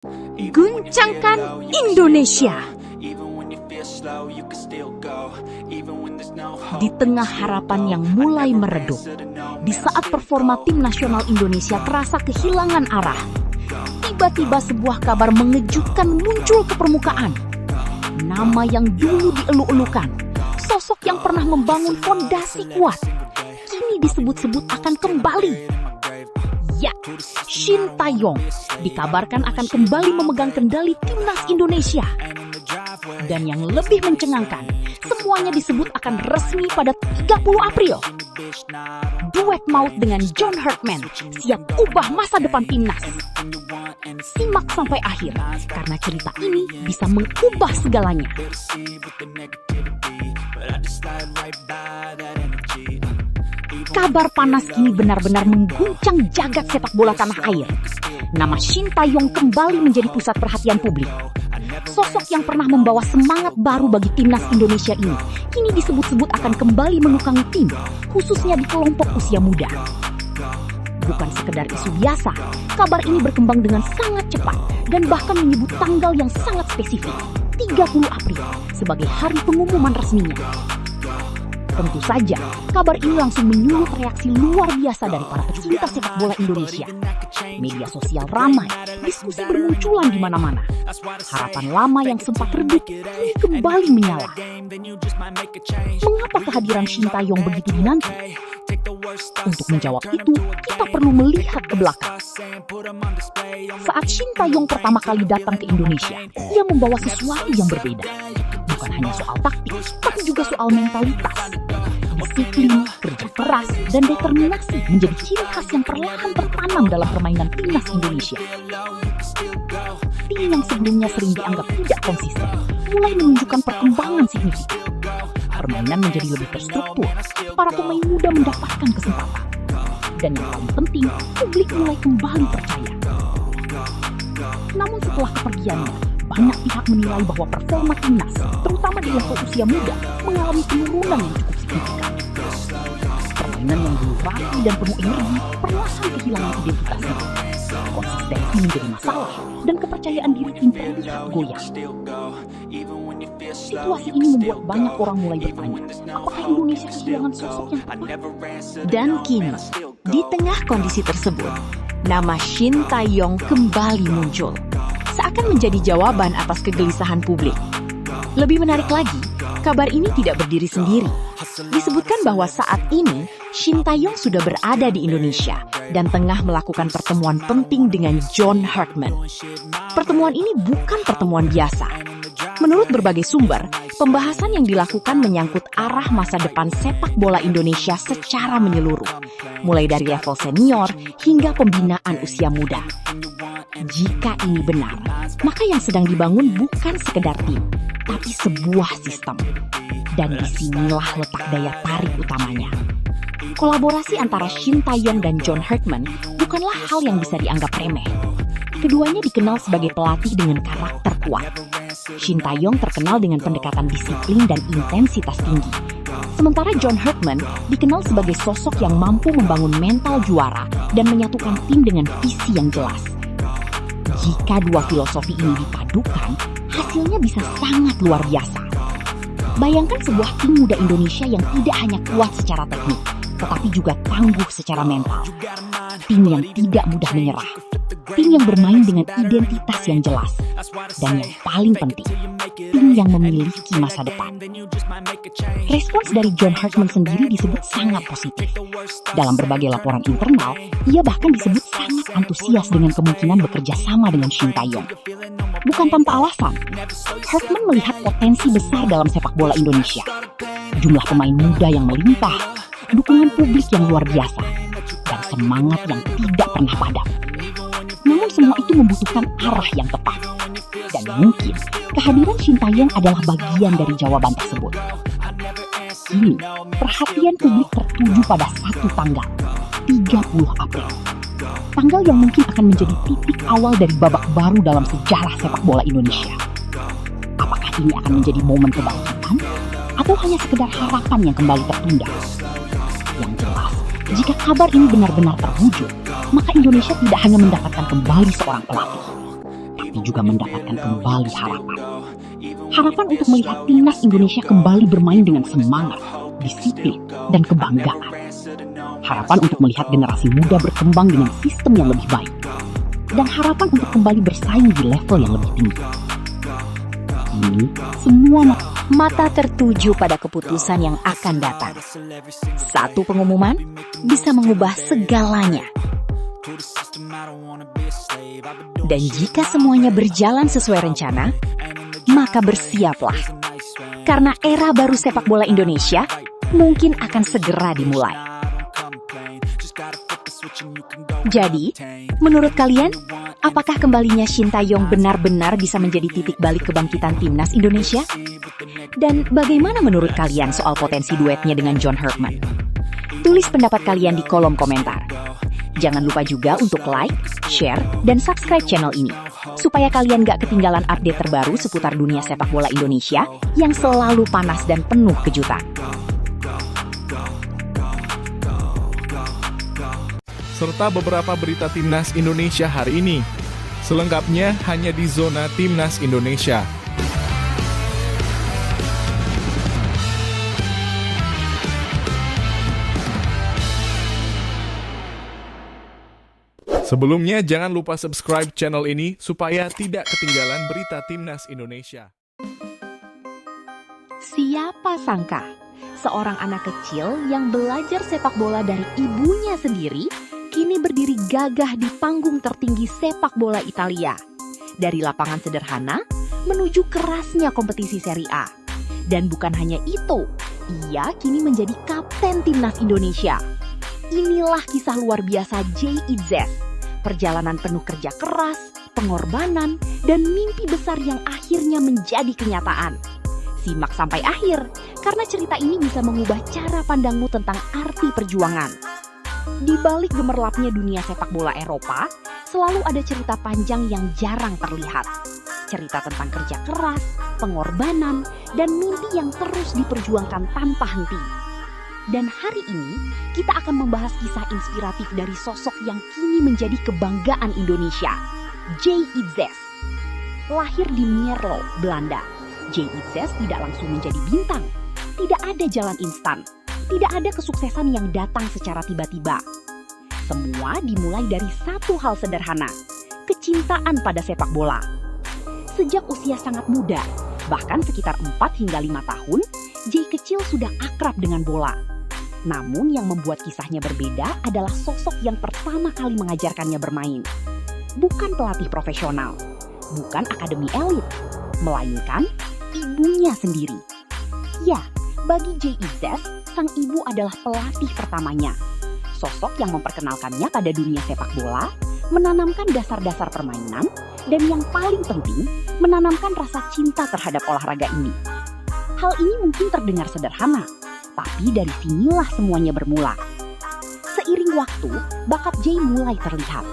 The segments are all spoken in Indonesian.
Guncangkan Indonesia. Di tengah harapan yang mulai meredup, di saat performa tim nasional Indonesia terasa kehilangan arah, tiba-tiba sebuah kabar mengejutkan muncul ke permukaan. Nama yang dulu dielu-elukan, sosok yang pernah membangun fondasi kuat, kini disebut-sebut akan kembali. Ya, Shin Tae-yong dikabarkan akan kembali memegang kendali timnas Indonesia. Dan yang lebih mencengangkan, semuanya disebut akan resmi pada 30 April. Duet maut dengan John Herdman siap ubah masa depan timnas. Simak sampai akhir, karena cerita ini bisa mengubah segalanya. Kabar panas kini benar-benar mengguncang jagat sepak bola tanah air. Nama Shin Tae-yong kembali menjadi pusat perhatian publik. Sosok yang pernah membawa semangat baru bagi timnas Indonesia ini kini disebut-sebut akan kembali menukangi tim, khususnya di kelompok usia muda. Bukan sekedar isu biasa, kabar ini berkembang dengan sangat cepat dan bahkan menyebut tanggal yang sangat spesifik, 30 April, sebagai hari pengumuman resminya. Tentu saja, kabar ini langsung menyulut reaksi luar biasa dari para pecinta sepak bola Indonesia. Media sosial ramai, diskusi bermunculan di mana-mana. Harapan lama yang sempat redup kini kembali menyala. Mengapa kehadiran Shin Tae-yong begitu dinanti? Untuk menjawab itu, kita perlu melihat ke belakang. Saat Shin Tae-yong pertama kali datang ke Indonesia, ia membawa sesuatu yang berbeda. Bukan hanya soal taktik, tapi juga soal mentalitas. Disiplin, kerja keras, dan determinasi menjadi ciri khas yang perlahan tertanam dalam permainan timnas Indonesia. Tim yang sebelumnya sering dianggap tidak konsisten, mulai menunjukkan perkembangan signifikan. Permainan menjadi lebih terstruktur, para pemain muda mendapatkan kesempatan. Dan yang paling penting, publik mulai kembali percaya. Namun setelah kepergiannya, banyak pihak menilai bahwa performa timnas, terutama di level usia muda, mengalami penurunan yang cukup signifikan. Permainan yang dulu rapi dan penuh energi perlahan kehilangan identitasnya. Konsistensi menjadi masalah dan kepercayaan diri tim terlihat goyah. Situasi ini membuat banyak orang mulai bertanya, apakah Indonesia kehilangan sosok yang tepat? Dan kini, di tengah kondisi tersebut, nama Shin Tae-yong kembali muncul, seakan menjadi jawaban atas kegelisahan publik. Lebih menarik lagi, kabar ini tidak berdiri sendiri. Disebutkan bahwa saat ini, Shin Tae-yong sudah berada di Indonesia dan tengah melakukan pertemuan penting dengan John Herdman. Pertemuan ini bukan pertemuan biasa. Menurut berbagai sumber, pembahasan yang dilakukan menyangkut arah masa depan sepak bola Indonesia secara menyeluruh, mulai dari level senior hingga pembinaan usia muda. Jika ini benar, maka yang sedang dibangun bukan sekedar tim, tapi sebuah sistem. Dan disinilah letak daya tarik utamanya. Kolaborasi antara Shin Tae-yong dan John Herdman bukanlah hal yang bisa dianggap remeh. Keduanya dikenal sebagai pelatih dengan karakter kuat. Shin Tae-yong terkenal dengan pendekatan disiplin dan intensitas tinggi. Sementara John Herdman dikenal sebagai sosok yang mampu membangun mental juara dan menyatukan tim dengan visi yang jelas. Jika dua filosofi ini dipadukan, hasilnya bisa sangat luar biasa. Bayangkan sebuah tim muda Indonesia yang tidak hanya kuat secara teknik, tetapi juga tangguh secara mental. Tim yang tidak mudah menyerah. Tim yang bermain dengan identitas yang jelas. Dan yang paling penting, tim yang memiliki masa depan. Respons dari John Herdman sendiri disebut sangat positif. Dalam berbagai laporan internal, ia bahkan disebut sangat antusias dengan kemungkinan bekerja sama dengan Shin Tae-yong. Bukan tanpa alasan, Herdman melihat potensi besar dalam sepak bola Indonesia. Jumlah pemain muda yang melimpah, dukungan publik yang luar biasa, dan semangat yang tidak pernah padam. Namun semua itu membutuhkan arah yang tepat. Dan mungkin kehadiran Shin Tae-yong adalah bagian dari jawaban tersebut. Kini, perhatian publik tertuju pada satu tanggal, 30 April. Tanggal yang mungkin akan menjadi titik awal dari babak baru dalam sejarah sepak bola Indonesia. Apakah ini akan menjadi momen kebangkitan? Atau hanya sekedar harapan yang kembali tertunda? Yang jelas, jika kabar ini benar-benar terwujud, maka Indonesia tidak hanya mendapatkan kembali seorang pelatih, tapi juga mendapatkan kembali harapan. Harapan untuk melihat timnas Indonesia kembali bermain dengan semangat, disiplin, dan kebanggaan. Harapan untuk melihat generasi muda berkembang dengan sistem yang lebih baik. Dan harapan untuk kembali bersaing di level yang lebih tinggi. Ini semua Mata tertuju pada keputusan yang akan datang. Satu pengumuman bisa mengubah segalanya. Dan jika semuanya berjalan sesuai rencana, maka bersiaplah. Karena era baru sepak bola Indonesia mungkin akan segera dimulai. Jadi, menurut kalian, apakah kembalinya Shin Tae-yong benar-benar bisa menjadi titik balik kebangkitan timnas Indonesia? Dan bagaimana menurut kalian soal potensi duetnya dengan John Herdman? Tulis pendapat kalian di kolom komentar. Jangan lupa juga untuk like, share, dan subscribe channel ini, supaya kalian gak ketinggalan update terbaru seputar dunia sepak bola Indonesia yang selalu panas dan penuh kejutan. Serta beberapa berita Timnas Indonesia hari ini. Selengkapnya hanya di Zona Timnas Indonesia. Sebelumnya jangan lupa subscribe channel ini supaya tidak ketinggalan berita Timnas Indonesia. Siapa sangka, seorang anak kecil yang belajar sepak bola dari ibunya sendiri kini berdiri gagah di panggung tertinggi sepak bola Italia. Dari lapangan sederhana menuju kerasnya kompetisi Serie A. Dan bukan hanya itu, ia kini menjadi kapten timnas Indonesia. Inilah kisah luar biasa Jay Itzes. Perjalanan penuh kerja keras, pengorbanan, dan mimpi besar yang akhirnya menjadi kenyataan. Simak sampai akhir, karena cerita ini bisa mengubah cara pandangmu tentang arti perjuangan. Di balik gemerlapnya dunia sepak bola Eropa, selalu ada cerita panjang yang jarang terlihat. Cerita tentang kerja keras, pengorbanan, dan mimpi yang terus diperjuangkan tanpa henti. Dan hari ini, kita akan membahas kisah inspiratif dari sosok yang kini menjadi kebanggaan Indonesia, Jay Itzes. Lahir di Mierlo, Belanda, Jay Itzes tidak langsung menjadi bintang. Tidak ada jalan instan. Tidak ada kesuksesan yang datang secara tiba-tiba. Semua dimulai dari satu hal sederhana, kecintaan pada sepak bola. Sejak usia sangat muda, bahkan sekitar 4 hingga 5 tahun, Jay kecil sudah akrab dengan bola. Namun yang membuat kisahnya berbeda adalah sosok yang pertama kali mengajarkannya bermain. Bukan pelatih profesional, bukan akademi elit, melainkan ibunya sendiri. Ya, bagi Jay Itzes, sang ibu adalah pelatih pertamanya. Sosok yang memperkenalkannya pada dunia sepak bola, menanamkan dasar-dasar permainan, dan yang paling penting, menanamkan rasa cinta terhadap olahraga ini. Hal ini mungkin terdengar sederhana, tapi dari sinilah semuanya bermula. Seiring waktu, bakat Jay mulai terlihat.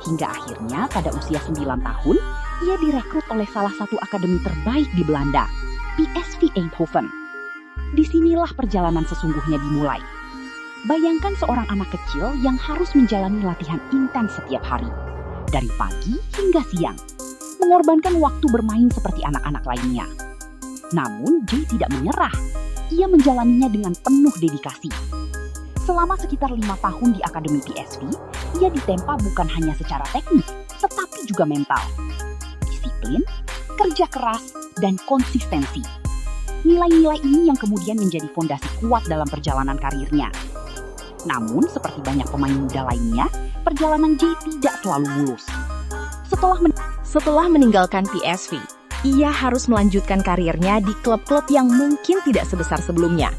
Hingga akhirnya pada usia 9 tahun, ia direkrut oleh salah satu akademi terbaik di Belanda, PSV Eindhoven. Disinilah perjalanan sesungguhnya dimulai. Bayangkan seorang anak kecil yang harus menjalani latihan intens setiap hari, dari pagi hingga siang, mengorbankan waktu bermain seperti anak-anak lainnya. Namun Jay tidak menyerah, ia menjalaninya dengan penuh dedikasi. Selama sekitar 5 tahun di Akademi PSV, ia ditempa bukan hanya secara teknis, tetapi juga mental. Disiplin, kerja keras, dan konsistensi. Nilai-nilai ini yang kemudian menjadi fondasi kuat dalam perjalanan karirnya. Namun, seperti banyak pemain muda lainnya, perjalanan Jay tidak selalu mulus. Setelah meninggalkan PSV, ia harus melanjutkan karirnya di klub-klub yang mungkin tidak sebesar sebelumnya.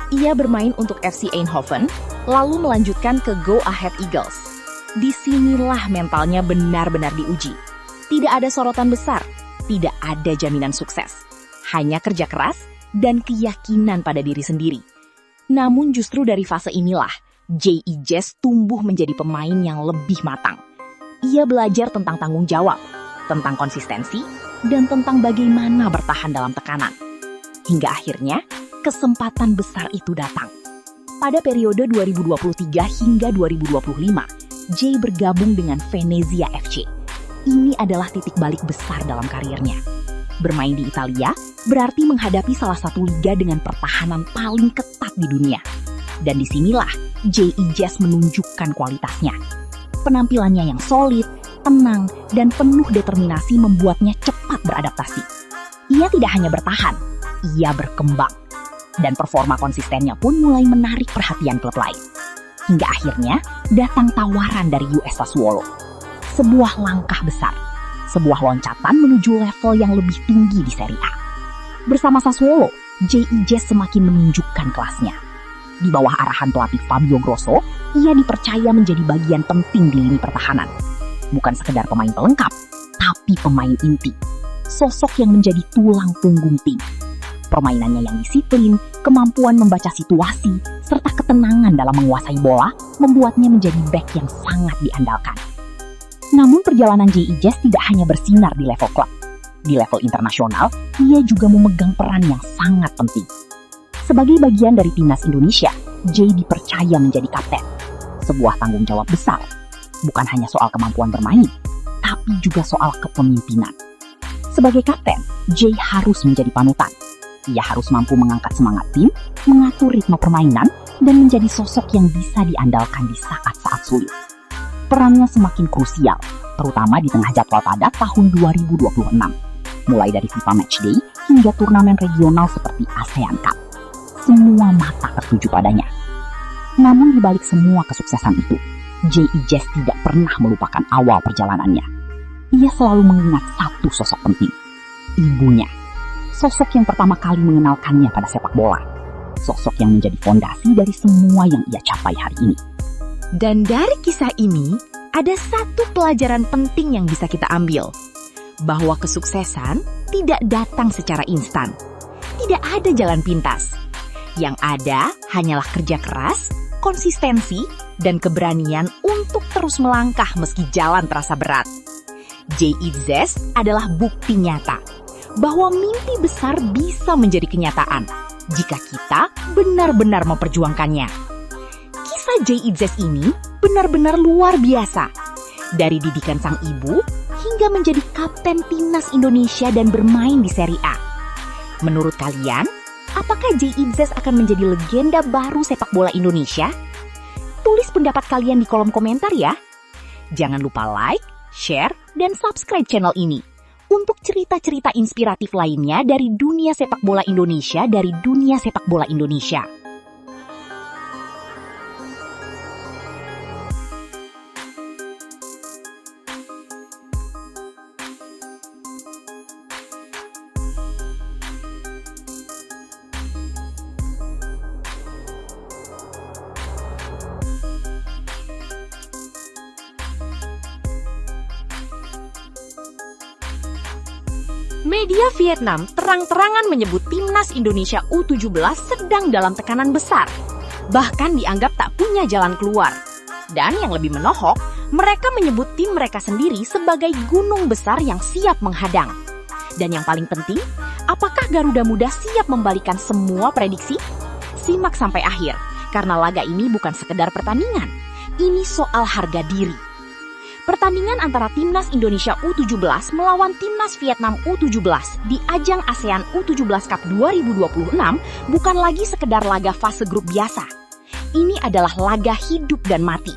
Ia bermain untuk FC Eindhoven, lalu melanjutkan ke Go Ahead Eagles. Disinilah mentalnya benar-benar diuji. Tidak ada sorotan besar, tidak ada jaminan sukses. Hanya kerja keras dan keyakinan pada diri sendiri. Namun justru dari fase inilah, Jay Itzes tumbuh menjadi pemain yang lebih matang. Ia belajar tentang tanggung jawab, tentang konsistensi, dan tentang bagaimana bertahan dalam tekanan. Hingga akhirnya, kesempatan besar itu datang. Pada periode 2023 hingga 2025, Jay bergabung dengan Venezia FC. ini adalah titik balik besar dalam karirnya. Bermain di Italia berarti menghadapi salah satu liga dengan pertahanan paling ketat di dunia. Dan disinilah J.E. Jazz menunjukkan kualitasnya. Penampilannya yang solid, tenang, dan penuh determinasi membuatnya cepat beradaptasi. Ia tidak hanya bertahan, ia berkembang. Dan performa konsistennya pun mulai menarik perhatian klub lain. Hingga akhirnya datang tawaran dari US Sassuolo. Sebuah langkah besar, sebuah loncatan menuju level yang lebih tinggi di Serie A. Bersama Sassuolo, J.E. Jazz semakin menunjukkan kelasnya. Di bawah arahan pelatih Fabio Grosso, ia dipercaya menjadi bagian penting di lini pertahanan. Bukan sekedar pemain pelengkap, tapi pemain inti. Sosok yang menjadi tulang punggung tim. Permainannya yang disiplin, kemampuan membaca situasi, serta ketenangan dalam menguasai bola membuatnya menjadi bek yang sangat diandalkan. Namun perjalanan J.E. Jazz tidak hanya bersinar di level klub. Di level internasional, ia juga memegang peran yang sangat penting. Sebagai bagian dari timnas Indonesia, J dipercaya menjadi kapten. Sebuah tanggung jawab besar, bukan hanya soal kemampuan bermain, tapi juga soal kepemimpinan. Sebagai kapten, J harus menjadi panutan. Ia harus mampu mengangkat semangat tim, mengatur ritme permainan, dan menjadi sosok yang bisa diandalkan di saat-saat sulit. Perannya semakin krusial, terutama di tengah jadwal padat tahun 2026, mulai dari FIFA Matchday hingga turnamen regional seperti ASEAN Cup. Semua mata tertuju padanya. Namun di balik semua kesuksesan itu, J.E. Jazz tidak pernah melupakan awal perjalanannya. Ia selalu mengingat satu sosok penting, ibunya. Sosok yang pertama kali mengenalkannya pada sepak bola. Sosok yang menjadi fondasi dari semua yang ia capai hari ini. Dan dari kisah ini, ada satu pelajaran penting yang bisa kita ambil. Bahwa kesuksesan tidak datang secara instan. Tidak ada jalan pintas. Yang ada hanyalah kerja keras, konsistensi, dan keberanian untuk terus melangkah meski jalan terasa berat. J.E. Jazz adalah bukti nyata bahwa mimpi besar bisa menjadi kenyataan jika kita benar-benar memperjuangkannya. Kisah J.E. Jazz ini benar-benar luar biasa. Dari didikan sang ibu hingga menjadi kapten timnas Indonesia dan bermain di Serie A. Menurut kalian, apakah J.E. Jazz akan menjadi legenda baru sepak bola Indonesia? Tulis pendapat kalian di kolom komentar ya. Jangan lupa like, share, dan subscribe channel ini untuk cerita-cerita inspiratif lainnya dari dunia sepak bola Indonesia, Media Vietnam terang-terangan menyebut timnas Indonesia U17 sedang dalam tekanan besar, bahkan dianggap tak punya jalan keluar. Dan yang lebih menohok, mereka menyebut tim mereka sendiri sebagai gunung besar yang siap menghadang. Dan yang paling penting, apakah Garuda Muda siap membalikan semua prediksi? Simak sampai akhir, karena laga ini bukan sekedar pertandingan, ini soal harga diri. Pertandingan antara Timnas Indonesia U17 melawan Timnas Vietnam U17 di ajang ASEAN U17 Cup 2026 bukan lagi sekedar laga fase grup biasa. Ini adalah laga hidup dan mati.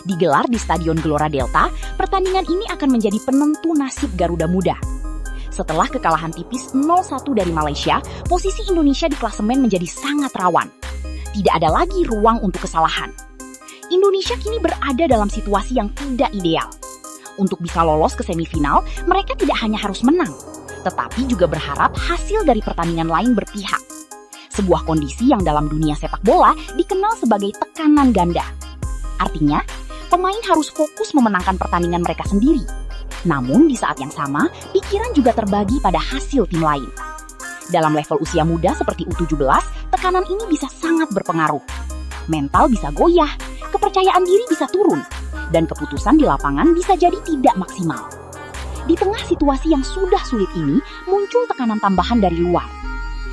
Digelar di Stadion Gelora Delta, pertandingan ini akan menjadi penentu nasib Garuda Muda. Setelah kekalahan tipis 0-1 dari Malaysia, posisi Indonesia di klasemen menjadi sangat rawan. Tidak ada lagi ruang untuk kesalahan. Indonesia kini berada dalam situasi yang tidak ideal. Untuk bisa lolos ke semifinal, mereka tidak hanya harus menang, tetapi juga berharap hasil dari pertandingan lain berpihak. Sebuah kondisi yang dalam dunia sepak bola dikenal sebagai tekanan ganda. Artinya, pemain harus fokus memenangkan pertandingan mereka sendiri. Namun di saat yang sama, pikiran juga terbagi pada hasil tim lain. Dalam level usia muda seperti U17, tekanan ini bisa sangat berpengaruh. Mental bisa goyah, kepercayaan diri bisa turun, dan keputusan di lapangan bisa jadi tidak maksimal. Di tengah situasi yang sudah sulit ini, muncul tekanan tambahan dari luar.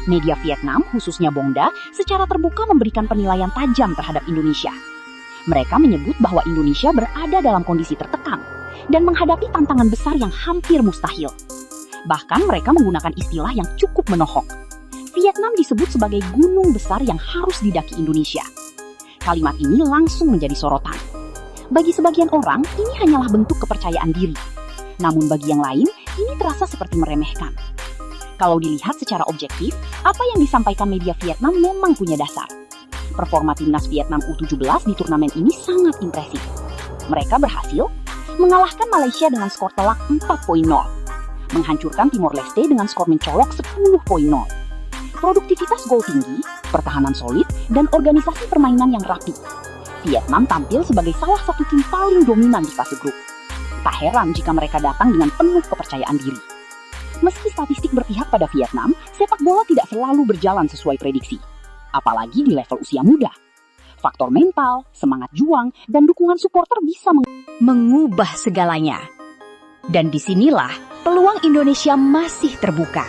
Media Vietnam, khususnya Bongda, secara terbuka memberikan penilaian tajam terhadap Indonesia. Mereka menyebut bahwa Indonesia berada dalam kondisi tertekan, dan menghadapi tantangan besar yang hampir mustahil. Bahkan mereka menggunakan istilah yang cukup menohok. Vietnam disebut sebagai gunung besar yang harus didaki Indonesia. Kalimat ini langsung menjadi sorotan. Bagi sebagian orang, ini hanyalah bentuk kepercayaan diri. Namun bagi yang lain, ini terasa seperti meremehkan. Kalau dilihat secara objektif, apa yang disampaikan media Vietnam memang punya dasar. Performa timnas Vietnam U17 di turnamen ini sangat impresif. Mereka berhasil mengalahkan Malaysia dengan skor telak 4-0, menghancurkan Timor Leste dengan skor mencolok 10-0. Produktivitas gol tinggi, pertahanan solid, dan organisasi permainan yang rapi. Vietnam tampil sebagai salah satu tim paling dominan di fase grup. Tak heran jika mereka datang dengan penuh kepercayaan diri. Meski statistik berpihak pada Vietnam, sepak bola tidak selalu berjalan sesuai prediksi. Apalagi di level usia muda. Faktor mental, semangat juang, dan dukungan supporter bisa Mengubah segalanya. Dan disinilah peluang Indonesia masih terbuka.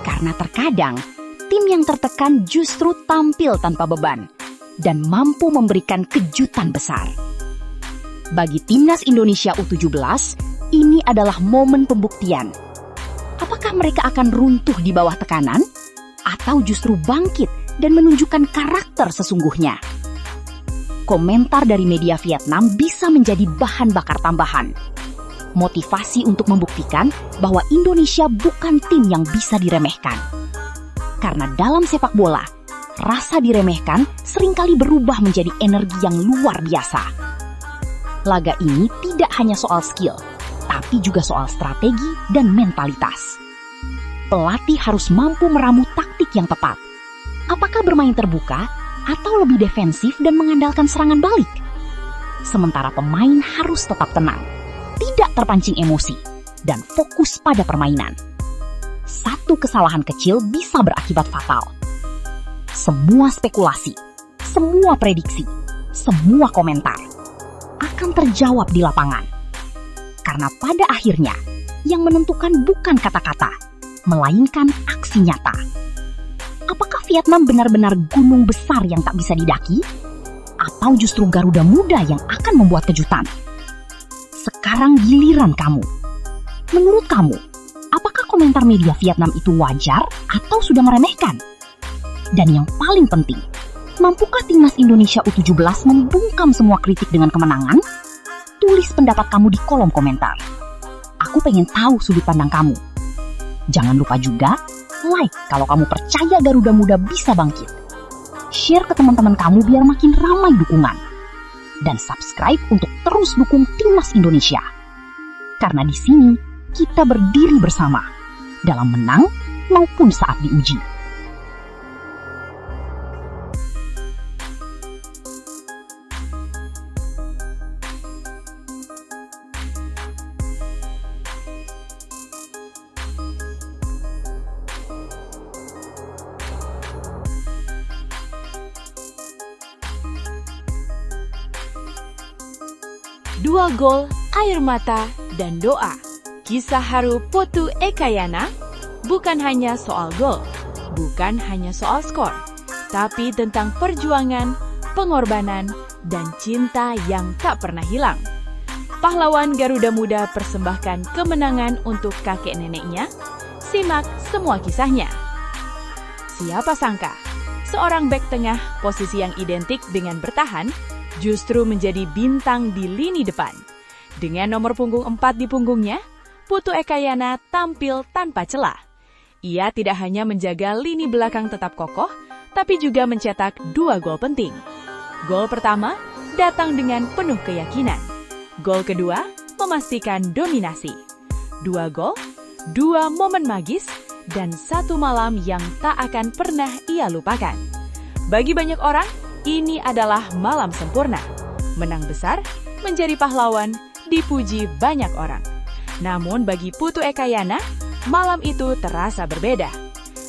Karena terkadang, tim yang tertekan justru tampil tanpa beban dan mampu memberikan kejutan besar. Bagi Timnas Indonesia U17, ini adalah momen pembuktian. Apakah mereka akan runtuh di bawah tekanan? Atau justru bangkit dan menunjukkan karakter sesungguhnya? Komentar dari media Vietnam bisa menjadi bahan bakar tambahan. Motivasi untuk membuktikan bahwa Indonesia bukan tim yang bisa diremehkan. Karena dalam sepak bola, rasa diremehkan seringkali berubah menjadi energi yang luar biasa. Laga ini tidak hanya soal skill, tapi juga soal strategi dan mentalitas. Pelatih harus mampu meramu taktik yang tepat. Apakah bermain terbuka atau lebih defensif dan mengandalkan serangan balik? Sementara pemain harus tetap tenang, tidak terpancing emosi, dan fokus pada permainan. Satu kesalahan kecil bisa berakibat fatal. Semua spekulasi, semua prediksi, semua komentar akan terjawab di lapangan. Karena pada akhirnya, yang menentukan bukan kata-kata, melainkan aksi nyata. Apakah Vietnam benar-benar gunung besar yang tak bisa didaki? Atau justru Garuda Muda yang akan membuat kejutan? Sekarang giliran kamu. Menurut kamu, apakah komentar media Vietnam itu wajar atau sudah meremehkan? Dan yang paling penting, mampukah Timnas Indonesia U17 membungkam semua kritik dengan kemenangan? Tulis pendapat kamu di kolom komentar. Aku pengen tahu sudut pandang kamu. Jangan lupa juga like kalau kamu percaya Garuda Muda bisa bangkit. Share ke teman-teman kamu biar makin ramai dukungan. Dan subscribe untuk terus dukung Timnas Indonesia. Karena di sini kita berdiri bersama dalam menang maupun saat diuji. Dua gol, air mata, dan doa. Kisah haru Putu Ekayana bukan hanya soal gol, bukan hanya soal skor, tapi tentang perjuangan, pengorbanan, dan cinta yang tak pernah hilang. Pahlawan Garuda Muda persembahkan kemenangan untuk kakek neneknya. Simak semua kisahnya. Siapa sangka, seorang bek tengah posisi yang identik dengan bertahan, justru menjadi bintang di lini depan. Dengan nomor punggung 4 di punggungnya, Putu Ekayana tampil tanpa celah. Ia tidak hanya menjaga lini belakang tetap kokoh, tapi juga mencetak 2 gol penting. Gol pertama datang dengan penuh keyakinan. Gol kedua memastikan dominasi. 2 gol, 2 momen magis, dan 1 malam yang tak akan pernah ia lupakan. Bagi banyak orang, ini adalah malam sempurna. Menang besar, menjadi pahlawan, dipuji banyak orang. Namun bagi Putu Ekayana, malam itu terasa berbeda.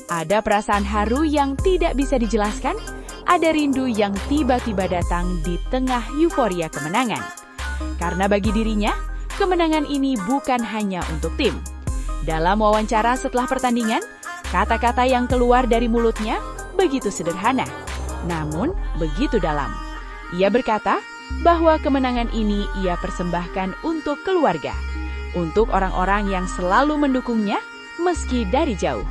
Ada perasaan haru yang tidak bisa dijelaskan, ada rindu yang tiba-tiba datang di tengah euforia kemenangan. Karena bagi dirinya, kemenangan ini bukan hanya untuk tim. Dalam wawancara setelah pertandingan, kata-kata yang keluar dari mulutnya begitu sederhana, namun begitu dalam. Ia berkata, bahwa kemenangan ini ia persembahkan untuk keluarga, untuk orang-orang yang selalu mendukungnya meski dari jauh.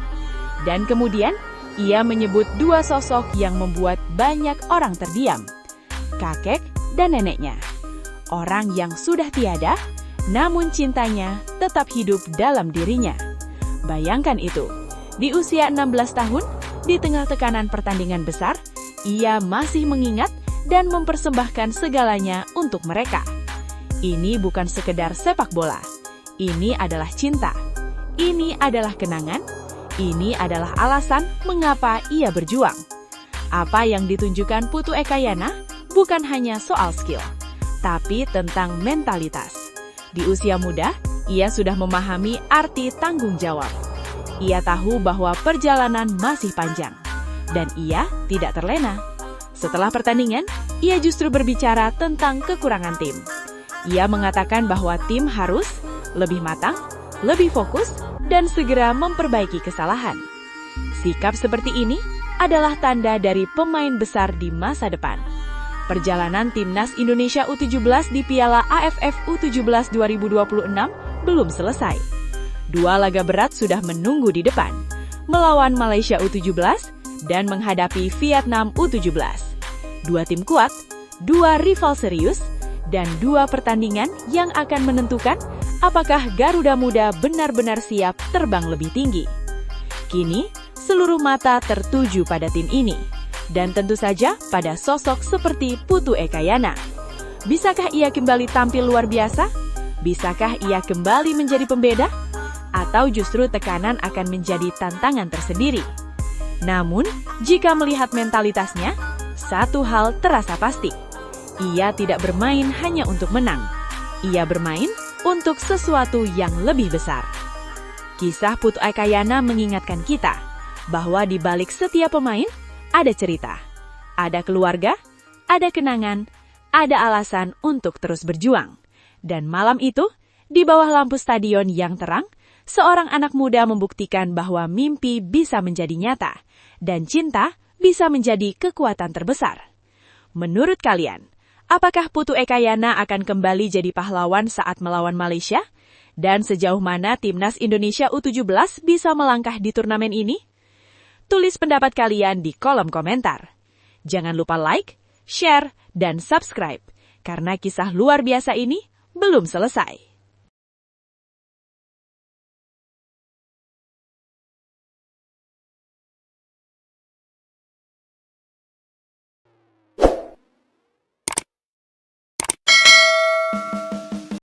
Dan kemudian ia menyebut dua sosok yang membuat banyak orang terdiam, kakek dan neneknya. Orang yang sudah tiada, namun cintanya tetap hidup dalam dirinya. Bayangkan itu, di usia 16 tahun, di tengah tekanan pertandingan besar, ia masih mengingat dan mempersembahkan segalanya untuk mereka. Ini bukan sekedar sepak bola. Ini adalah cinta. Ini adalah kenangan. Ini adalah alasan mengapa ia berjuang. Apa yang ditunjukkan Putu Ekayana bukan hanya soal skill, tapi tentang mentalitas. Di usia muda, ia sudah memahami arti tanggung jawab. Ia tahu bahwa perjalanan masih panjang, dan ia tidak terlena. Setelah pertandingan, ia justru berbicara tentang kekurangan tim. Ia mengatakan bahwa tim harus lebih matang, lebih fokus, dan segera memperbaiki kesalahan. Sikap seperti ini adalah tanda dari pemain besar di masa depan. Perjalanan Timnas Indonesia U17 di Piala AFF U17 2026 belum selesai. Dua laga berat sudah menunggu di depan, melawan Malaysia U17 dan menghadapi Vietnam U17. Dua tim kuat, dua rival serius, dan dua pertandingan yang akan menentukan apakah Garuda Muda benar-benar siap terbang lebih tinggi. Kini, seluruh mata tertuju pada tim ini, dan tentu saja pada sosok seperti Putu Ekayana. Bisakah ia kembali tampil luar biasa? Bisakah ia kembali menjadi pembeda? Atau justru tekanan akan menjadi tantangan tersendiri? Namun, jika melihat mentalitasnya, satu hal terasa pasti. Ia tidak bermain hanya untuk menang. Ia bermain untuk sesuatu yang lebih besar. Kisah Putu Ekayana mengingatkan kita bahwa di balik setiap pemain ada cerita, ada keluarga, ada kenangan, ada alasan untuk terus berjuang. Dan malam itu, di bawah lampu stadion yang terang, seorang anak muda membuktikan bahwa mimpi bisa menjadi nyata dan cinta bisa menjadi kekuatan terbesar. Menurut kalian, apakah Putu Ekayana akan kembali jadi pahlawan saat melawan Malaysia? Dan sejauh mana Timnas Indonesia U17 bisa melangkah di turnamen ini? Tulis pendapat kalian di kolom komentar. Jangan lupa like, share, dan subscribe, karena kisah luar biasa ini belum selesai.